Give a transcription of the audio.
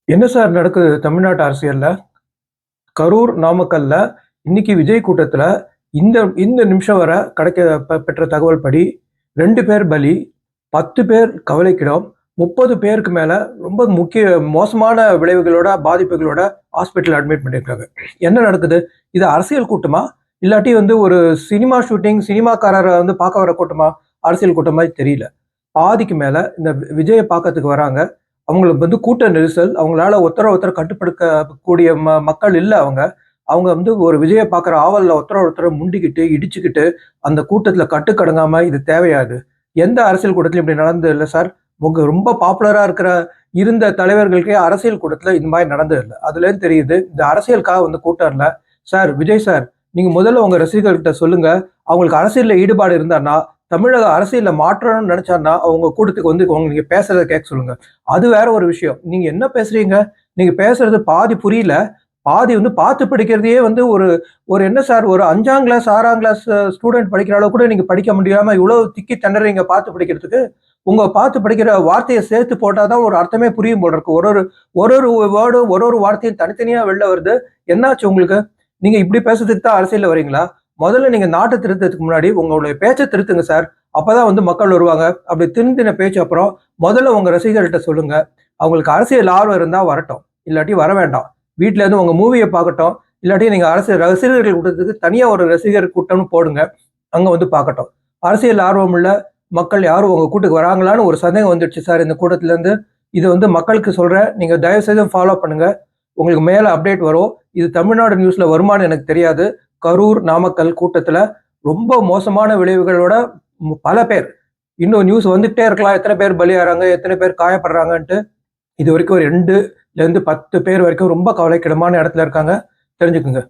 என்ன சார் நடக்குது தமிழ்நாட்டு அரசியல்ல? கரூர், நாமக்கல்ல இன்னைக்கு விஜய் கூட்டத்துல இந்த இந்த நிமிஷம் வரை பெற்ற தகவல் படி 2 பேர் பலி, 10 பேர் கவலைக்கிடம், 30 பேருக்கு மேல ரொம்ப மோசமான விளைவுகளோட, பாதிப்புகளோட ஹாஸ்பிட்டல் அட்மிட் பண்ணியிருக்காங்க. என்ன நடக்குது? இது அரசியல் கூட்டமா? இல்லாட்டி ஒரு சினிமா ஷூட்டிங், சினிமாக்காரர பார்க்க வர கூட்டமா? அரசியல் கூட்டம் மாரி தெரியல. பாதிக்கு மேல இந்த விஜய பார்க்கறதுக்கு வராங்க. அவங்களுக்கு கூட்ட நெரிசல். அவங்களால ஒருத்தர கட்டுப்படுத்த கூடிய மக்கள் இல்ல அவங்க. அவங்க ஒரு விஜய பார்க்குற ஆவல்ல ஒருத்தர முண்டிக்கிட்டு, இடிச்சுக்கிட்டு, அந்த கூட்டத்துல கட்டுக்கடங்காம இது தேவையா இது? எந்த அரசியல் கூட்டத்திலும் இப்படி நடந்தது இல்ல சார். ரொம்ப பாப்புலரா இருந்த தலைவர்களுக்கே அரசியல் கூட்டத்துல இந்த மாரி நடந்தது இல்ல. அதுலேருந்து தெரியுது, இந்த அரசியலுக்காக கூட்டம் இல்ல. சார், விஜய் சார், நீங்க முதல்ல உங்க ரசிகர்கள்ட்ட சொல்லுங்க. அவங்களுக்கு அரசியல்ல ஈடுபாடு இருந்தான்னா, தமிழக அரசியல்ல மாற்றணும்னு நினைச்சாருன்னா, அவங்க கூட்டத்துக்கு நீங்க பேசுறத கேட்க சொல்லுங்க. அது வேற ஒரு விஷயம். நீங்க என்ன பேசுறீங்க? நீங்க பேசுறது பாதி புரியல. பாதி பார்த்து படிக்கிறதையே ஒரு ஒரு என்ன சார், ஒரு 5ஆம் கிளாஸ், 6ஆம் கிளாஸ் ஸ்டூடண்ட் படிக்கிற அளவுக்கு கூட நீங்க படிக்க முடியாம இவ்வளவு திக்கி திணறீங்க பார்த்து படிக்கிறதுக்கு. உங்க பார்த்து படிக்கிற வார்த்தைய சேர்த்து போட்டா தான் ஒரு அர்த்தமே புரியும் போல இருக்கு. ஒரு ஒரு ஒரு ஒரு வேர்டும், ஒரு ஒரு வார்த்தையும் தனித்தனியா வெளில வருது. என்னாச்சு உங்களுக்கு? நீங்க இப்படி பேசுறதுக்கு தான் அரசியல்ல வரீங்களா? முதல்ல நீங்க நாட்ட திருத்தறதுக்கு முன்னாடி உங்களுடைய பேச்ச திருத்துங்க சார். அப்பதான் மக்கள் வருவாங்க. அப்படி திருந்தின பேச்சு அப்புறம் முதல்ல உங்க ரசிகர்கள்ட்ட சொல்லுங்க. அவங்களுக்கு அரசியல் ஆர்வம் இருந்தா வரட்டும். இல்லாட்டி வர வேண்டாம். வீட்ல இருந்து உங்க மூவிய பார்க்கட்டும். இல்லாட்டி நீங்க ரசிகர்கள் கூட்டத்துக்கு தனியா ஒரு ரசிகர் கூட்டம்னு போடுங்க. அங்க பார்க்கட்டும். அரசியல் ஆர்வம் உள்ள மக்கள் யாரும் உங்க கூட்டுக்கு வராங்களான்னு ஒரு சந்தேகம் வந்துடுச்சு சார் இந்த கூட்டத்துல இருந்து. இது மக்களுக்கு சொல்றேன். நீங்க தயவு செய்து ஃபாலோ பண்ணுங்க. உங்களுக்கு மேல அப்டேட் வரும். இது தமிழ்நாடு நியூஸ்ல வருமான்னு எனக்கு தெரியாது. கரூர், நாமக்கல் கூட்டத்துல ரொம்ப மோசமான விளைவுகளோட பல பேர் இன்னும் நியூஸ் வந்துட்டே இருக்கலாம். எத்தனை பேர் பலியாறாங்க, எத்தனை பேர் காயப்படுறாங்கன்ட்டு. இது வரைக்கும் ஒரு 2ல இருந்து 10 பேர் வரைக்கும் ரொம்ப கவலைக்கிடமான இடத்துல இருக்காங்க. தெரிஞ்சுக்குங்க.